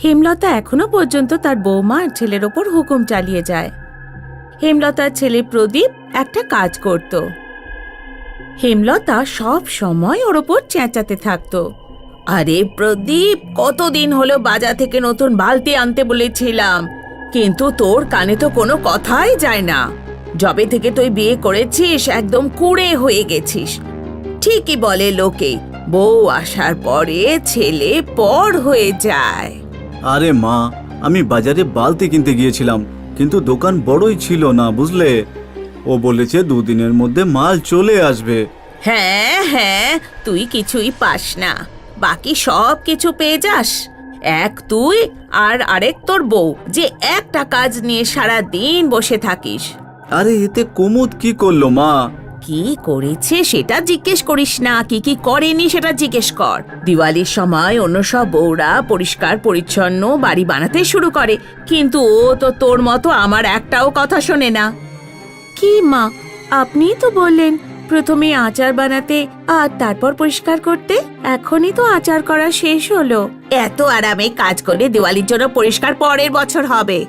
হেমলতা এখনো পর্যন্ত তার বৌমা আর ছেলের ওপর হুকুম চালিয়ে যায়। হেমলতার ছেলে প্রদীপ একটা কাজ করত। হেমলতা সব সময় ওর ওপর চেঁচাতে থাকতো, আরে প্রদীপ, কতদিন হলো বাজার থেকে নতুন বালতি আনতে বলেছিলাম, কিন্তু তোর কানে তো কোনো কথাই যায় না। যবে থেকে তুই বিয়ে করেছিস একদম কুঁড়ে হয়ে গেছিস। ঠিকই বলে লোকে, বউ আসার পরে ছেলে পর হয়ে যায়। আরে মা, আমি বাজারে বালতি কিনতে গিয়েছিলাম, কিন্তু দোকান বড়ই ছিল না, বুঝলে। ও বলেছে 2 দিনের মধ্যে মাল চলে আসবে। হ্যাঁ হ্যাঁ, তুই কিছুই পাস না, বাকি সব কিছু পেয়ে যাস। এক তুই আর আরেক তোর বউ, যে একটা কাজ নিয়ে সারা দিন বসে থাকিস। আরে এতে কুমুদ কি করলো মা? কি করেছে সেটা জিজ্ঞেস করিস না, কি কি করেনি সেটা জিজ্ঞেস কর। দিওয়ালির সময় অন্য সব বউরা পরিষ্কার পরিচ্ছন্ন বাড়ি বানাতে শুরু করে, কিন্তু ও তো তোর মতো আমার একটাও কথা শোনে না। কি মা, আপনিই তো বললেন প্রথমে আচার বানাতে আর তারপর পরিষ্কার করতে, এখনই তো আচার করা শেষ হলো। এত আরামে কাজ করে দিওয়ালির জন্য পরিষ্কার পরের বছর হবে।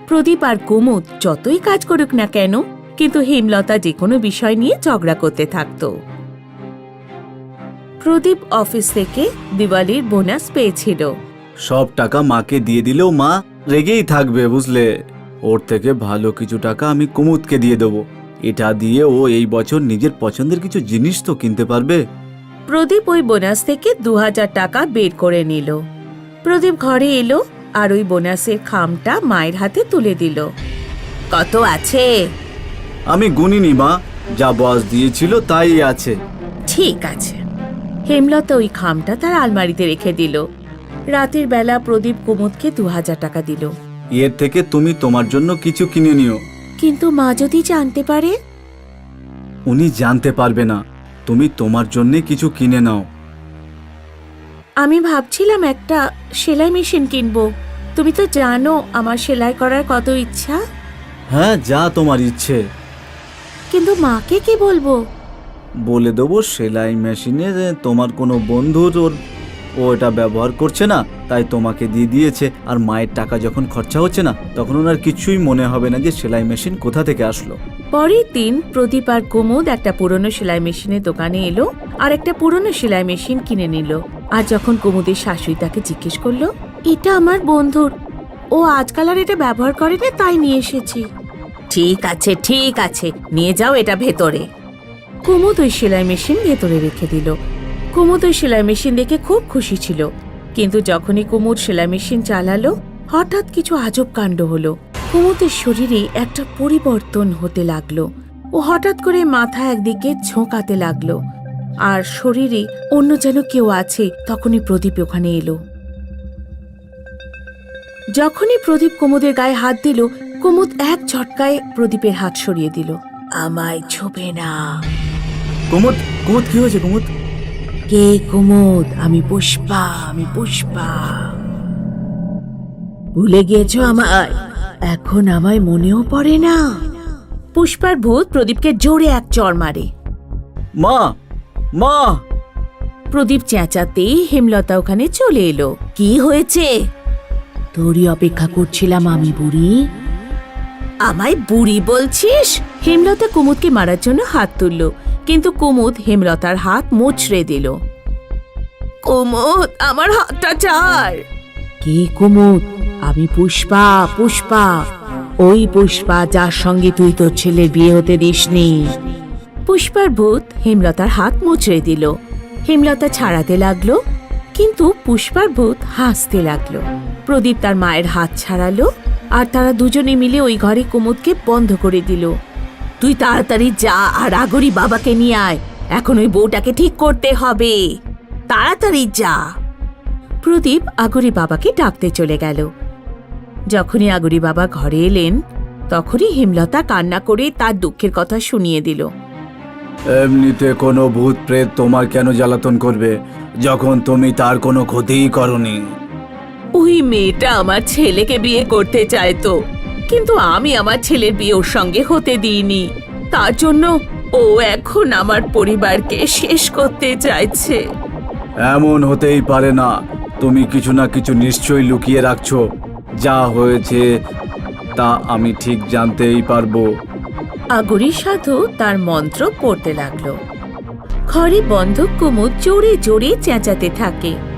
প্রদীপ আর কুমুদ যতই কাজ করুক না কেন, কিন্তু হেমলতা যে কোনো বিষয় নিয়ে ঝগড়া করতে থাকত। প্রদীপ অফিস থেকে দিওয়ালির বোনাস পেয়েছিল। সব টাকা মাকে দিয়ে দিলেও মা রেগেই থাকবে, বুঝলে। ওর থেকে ভালো কিছু টাকা আমি কুমুদকে দিয়ে দেবো। এটা দিয়ে ও এই বছর নিজের পছন্দের কিছু জিনিস তো কিনতে পারবে। প্রদীপ ওই বোনাস থেকে 2000 টাকা বের করে নিল। প্রদীপ ঘরে এলো আর ওই বোনাসের খামটা মায়ের হাতে তুলে দিল। কত আছে? আমি গুনিনি মা, যা বস দিয়েছিল তাই আছে। ঠিক আছে। হেমলতা ওই খামটা তার আলমারিতে রেখে দিল। রাতের বেলা প্রদীপ কুমুদকে 2000 টাকা দিল। এর থেকে তুমি তোমার জন্য কিছু কিনে নিও। কিন্তু মা যদি জানতে পারে? উনি জানতে পারবে না, তুমি তোমার জন্য কিছু কিনে নাও। আমি ভাবছিলাম একটা সেলাই মেশিন কিনবো। তুমি তো জানো আমার সেলাই করার কত ইচ্ছা। হ্যাঁ, যা তোমার ইচ্ছে। কিন্তু মাকে কি বলবো? বলে দেবো সেলাই মেশিনে তোমার কোনো বন্ধুর ও এটা ব্যবহার করছে না, তাই তোমাকে দিয়ে দিয়েছে। আর মায়ের টাকা যখন খরচা হচ্ছে না, তখন ওনার কিছুই মনে হবে না যে সেলাই মেশিন কোথা থেকে আসলো। পরের দিন প্রদীপ আর কুমুদ একটা পুরনো সেলাই মেশিনের দোকানে এলো আর একটা পুরনো সেলাই মেশিন কিনে নিল। আর যখন কুমুদের শাশুড়ি তাকে জিজ্ঞেস করলো, এটা আমার বন্ধুর, ও আজকাল আর এটা ব্যবহার করে না, তাই নিয়ে এসেছি। ঠিক আছে ঠিক আছে, নিয়ে যাও এটা ভেতরে। কুমুদ ওই সেলাই মেশিন ভেতরে রেখে দিল। কুমুদ ওই সেলাই মেশিন দেখে খুব খুশি ছিল, কিন্তু যখনই কুমুদ সেলাই মেশিন চালালো, হঠাৎ কিছু আজব কাণ্ড হলো। কুমুদের শরীরে একটা পরিবর্তন হতে লাগলো। ও হঠাৎ করে মাথা একদিকে ঝোঁকাতে লাগলো, আর শরীরে অন্য যেন কেউ আছে। তখনই প্রদীপ ওখানে এলো। যখনই প্রদীপ কুমুদের গায়ে হাত দিল, কুমুদ এক ঝটকায় প্রদীপের হাত সরিয়ে দিল। আমায় ছোবে না। কুমুদ, কুমুদ কি হয়েছে কুমুদ? কে কুমুদ? আমি পুষ্পা, আমি পুষ্পা। ভুলে গিয়েছো আমায়? এখন আমায় মনেও পড়ে না? পুষ্পার ভূত প্রদীপকে জোরে এক চড় মারে। মা, মা! প্রদীপ চেঁচাতেই হেমলতা ওখানে চলে এলো। কি হয়েছে? তোরই অপেক্ষা করছিলাম আমি, বুড়ি। আমায় বুড়ি বলছিস? হেমলতা কুমুদকে মারার জন্য হাত তুলল, কিন্তু কুমুদ হেমলতার হাত মোচড়ে দিল। কুমুদ, আমার হাতটা ছাড়। কে কুমুদ? আমি পুষ্পা, পুষ্পা। ওই পুষ্পা যার সঙ্গে তুই তোর ছেলের বিয়ে হতে দিসনি। পুষ্পার ভূত হেমলতার হাত মুচড়ে দিল। হেমলতা ছাড়াতে লাগলো, কিন্তু পুষ্পার ভূত হাসতে লাগলো। প্রদীপ তার মায়ের হাত ছাড়ালো, আর তারা দুজনে মিলে ওই ঘরে কুমুদকে বন্ধ করে দিল। তুই তাড়াতাড়ি যা আর আগরি বাবাকে নিয়ে আয়, এখন ওই বউটাকে ঠিক করতে হবে। তাড়াতাড়ি যা। প্রদীপ আগরি বাবাকে ডাকতে চলে গেল। যখনই আগরি বাবা ঘরে এলেন, তখনই হেমলতা কান্না করে তার দুঃখের কথা শুনিয়ে দিল। এমনিতে কোনো ভূত প্রেত তোমার কেন জ্বালাতন করবে, যখন তুমি তার কোনো ক্ষতিই করনি? ওই মেয়েটা আমার ছেলেকে বিয়ে করতে চাইতো, কিন্তু আমি আমার ছেলের বিয়ে ওর সঙ্গে হতে দিইনি। তার জন্য ও এখন আমার পরিবারকে শেষ করতে চাইছে। এমন হতেই পারে না। তুমি কিছু না কিছু নিশ্চয়ই লুকিয়ে রাখছো। যা হয়েছে তা আমি ঠিক জানতেই পারবো। আগরী সাধু তার মন্ত্র পড়তে লাগলো। ঘরে বন্ধ কুমুদ জোরে জোরে চেঁচাতে থাকে।